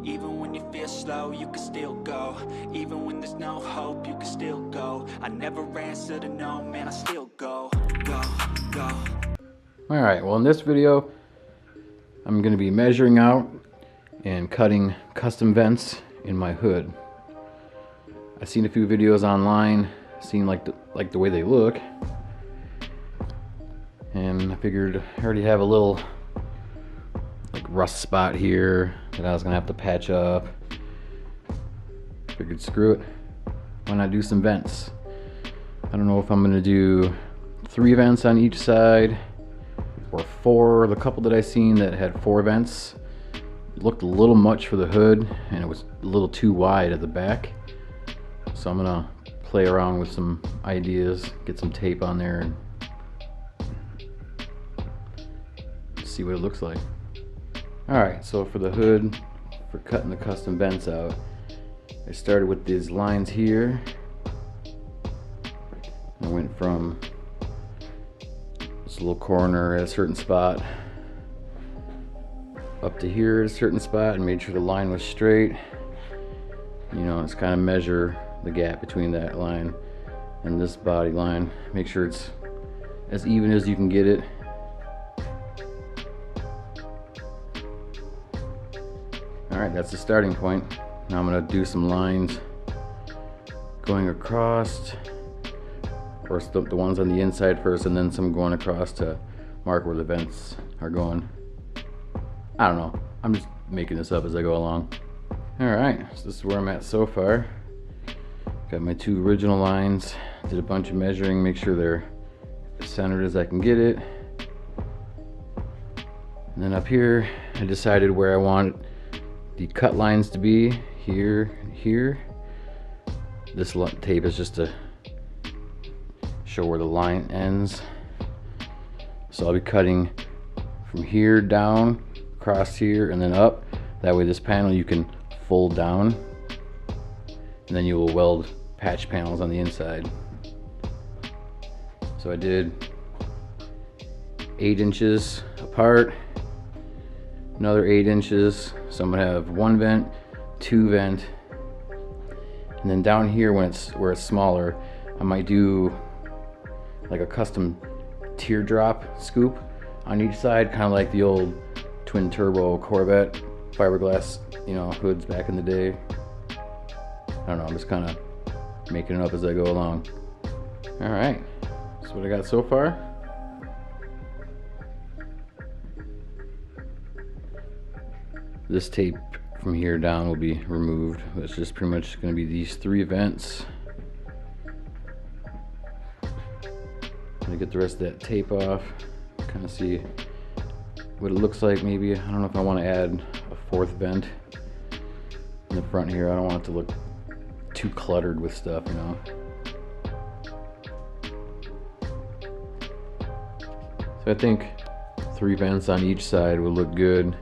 Even when you feel slow, you can still go. Even when there's no hope, you can still go. I never answer to no, man, I still go. Go, go. Alright, well in this video I'm going to be measuring out and cutting custom vents in my hood. I've seen a few videos online, seen like the way they look, and I figured I already have a little like rust spot here that I was gonna have to patch up. Figured screw it, why not do some vents? I don't know if I'm gonna do 3 vents on each side or 4. The couple that I seen that had 4 vents looked a little much for the hood and it was a little too wide at the back. So I'm gonna play around with some ideas, get some tape on there and see what it looks like. Alright, so for the hood, for cutting the custom vents out, I started with these lines here. I went from this little corner at a certain spot up to here at a certain spot and made sure the line was straight. You know, it's kind of measure the gap between that line and this body line. Make sure it's as even as you can get it. Alright, that's the starting point. Now I'm going to do some lines going across, or the ones on the inside first, and then some going across to mark where the vents are going. I don't know. I'm just making this up as I go along. Alright, so this is where I'm at so far. Got my 2 original lines. Did a bunch of measuring, make sure they're as centered as I can get it. And then up here, I decided where I want the cut lines to be, here and here. This tape is just to show where the line ends. So I'll be cutting from here down, across here, and then up. That way this panel you can fold down, and then you will weld patch panels on the inside. So I did 8 inches apart, another 8 inches. So I'm gonna have 1 vent, 2 vent, and then down here where it's smaller, I might do like a custom teardrop scoop on each side, kind of like the old twin turbo Corvette fiberglass, you know, hoods back in the day. I don't know, I'm just kind of making it up as I go along. All right, that's what I got so far. This tape from here down will be removed. It's just pretty much going to be these 3 vents. I'm going to get the rest of that tape off, kind of see what it looks like. Maybe, I don't know if I want to add a 4th vent in the front here. I don't want it to look too cluttered with stuff, you know. So I think 3 vents on each side will look good.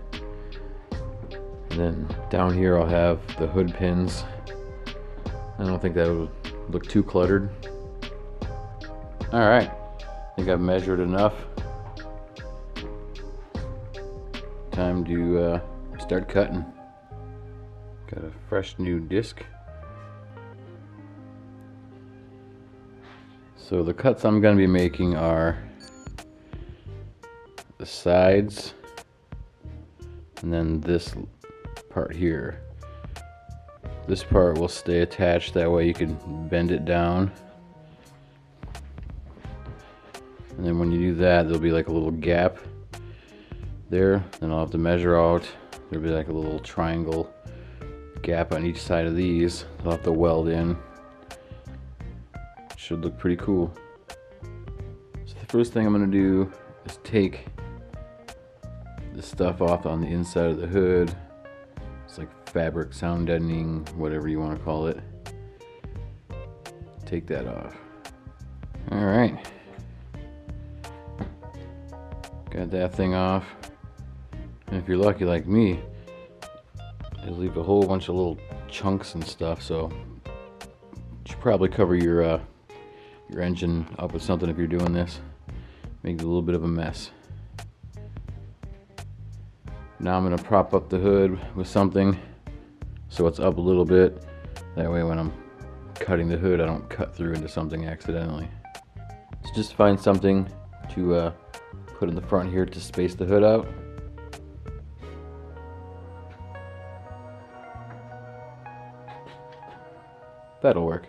And then down here I'll have the hood pins. I don't think that would look too cluttered. Alright, I think I've measured enough. Time to start cutting. Got a fresh new disc. So the cuts I'm going to be making are the sides and then this part here. This part will stay attached, that way you can bend it down. And then when you do that, there'll be like a little gap there. Then I'll have to measure out. There'll be like a little triangle gap on each side of these. I'll have to weld in. Should look pretty cool. So the first thing I'm going to do is take the stuff off on the inside of the hood. It's like fabric, sound deadening, whatever you want to call it. Take that off. Alright. Got that thing off. And if you're lucky like me, it'll leave a whole bunch of little chunks and stuff, so you should probably cover your engine up with something if you're doing this. Make it a little bit of a mess. Now I'm going to prop up the hood with something. so it's up a little bit. That way when I'm cutting the hood, I don't cut through into something accidentally. So just find something to put in the front here to space the hood out. That'll work.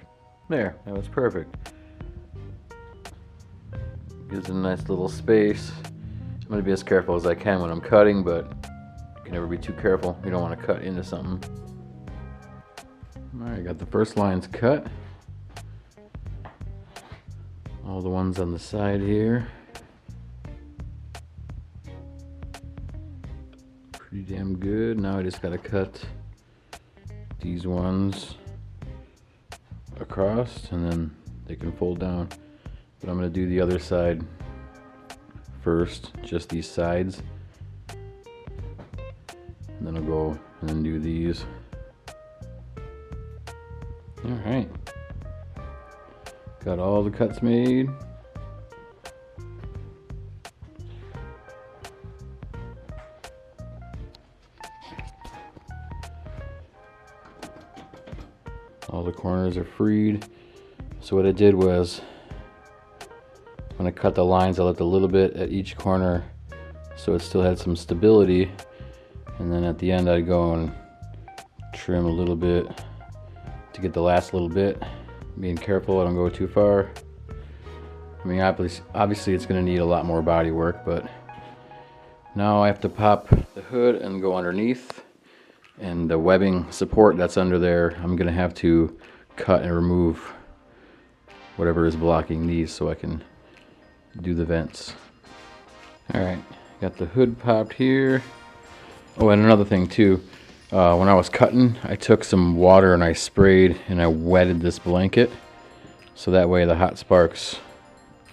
There, that was perfect. Gives it a nice little space. I'm gonna be as careful as I can when I'm cutting, but you can never be too careful. You don't want to cut into something. Alright, got the first lines cut. All the ones on the side here. Pretty damn good. Now I just gotta cut these ones across and then they can fold down. But I'm gonna do the other side first, just these sides. And then I'll go and then do these. Alright. Got all the cuts made. All the corners are freed. So what I did was, when I cut the lines, I left a little bit at each corner so it still had some stability. And then at the end I'd go and trim a little bit to get the last little bit. Being careful I don't go too far. I mean, obviously it's going to need a lot more body work, but now I have to pop the hood and go underneath, and the webbing support that's under there, I'm going to have to cut and remove whatever is blocking these so I can do the vents. Alright, got the hood popped here. Oh, and another thing too, when I was cutting, I took some water and I sprayed and I wetted this blanket so that way the hot sparks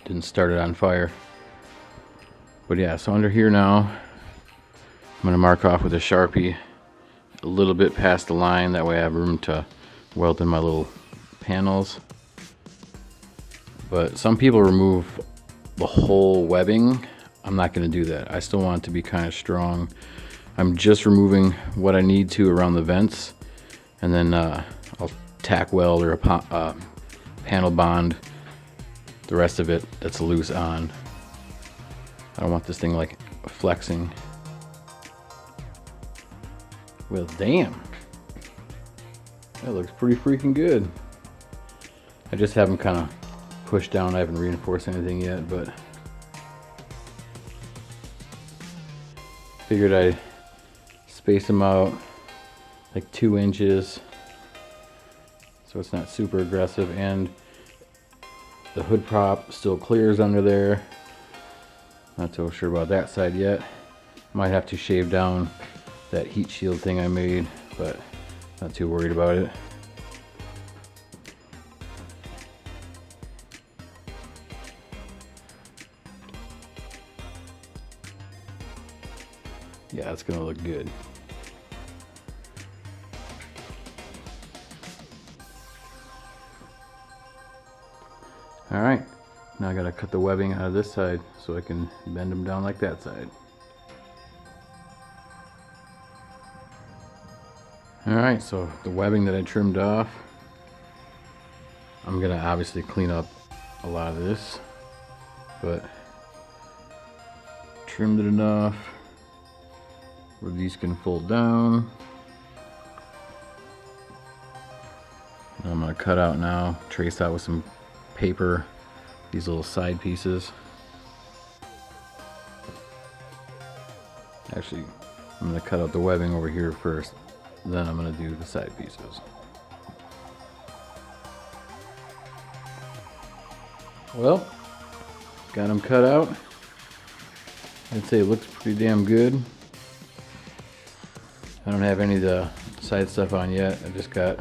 didn't start it on fire. But yeah, so under here now, I'm going to mark off with a Sharpie a little bit past the line, that way I have room to weld in my little panels. But some people remove the whole webbing. I'm not going to do that. I still want it to be kind of strong. I'm just removing what I need to around the vents, and then I'll tack weld or a panel bond the rest of it that's loose on. I don't want this thing like flexing. Well, damn, that looks pretty freaking good. I just haven't kind of pushed down. I haven't reinforced anything yet, but figured I'd space them out like 2 inches so it's not super aggressive, and the hood prop still clears under there. Not so sure about that side yet. Might have to shave down that heat shield thing I made, but not too worried about it. Yeah, it's gonna look good. All right, now I gotta cut the webbing out of this side so I can bend them down like that side. All right, so the webbing that I trimmed off, I'm gonna obviously clean up a lot of this, but trimmed it enough where these can fold down. And I'm gonna cut out now, trace out with some paper these little side pieces. Actually, I'm gonna cut out the webbing over here first, then I'm gonna do the side pieces. Well, got them cut out. I'd say it looks pretty damn good. I don't have any of the side stuff on yet. I just kind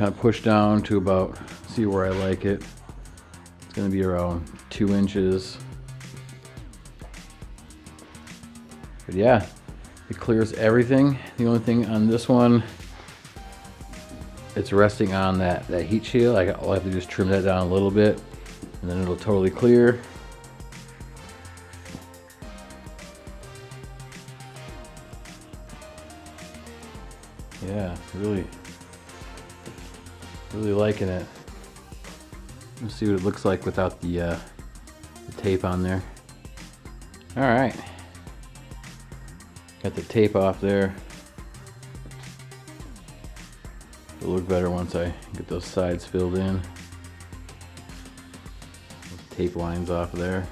of pushed down to about, see where I like it. It's gonna be around 2 inches. But yeah, it clears everything. The only thing on this one, it's resting on that heat shield. I'll have to just trim that down a little bit and then it'll totally clear. Yeah, really liking it. Let's see what it looks like without the tape on there. All right, got the tape off there. It'll look better once I get those sides filled in. Those tape lines off there.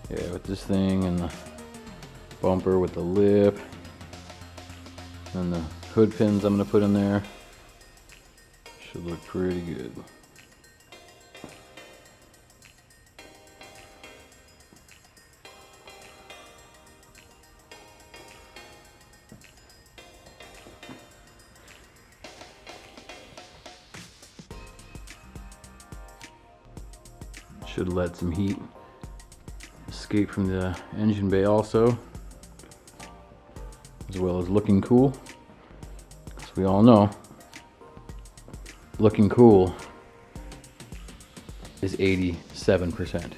Yeah, with this thing and the bumper with the lip and the hood pins I'm gonna put in there, should look pretty good. Should let some heat escape from the engine bay also, as well as looking cool. As we all know, looking cool is 87%.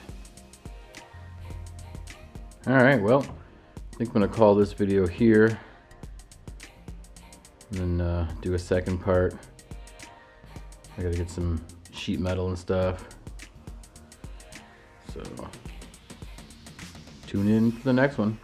All right, well, I think I'm gonna call this video here and then do a second part. I gotta get some sheet metal and stuff. So tune in for the next one.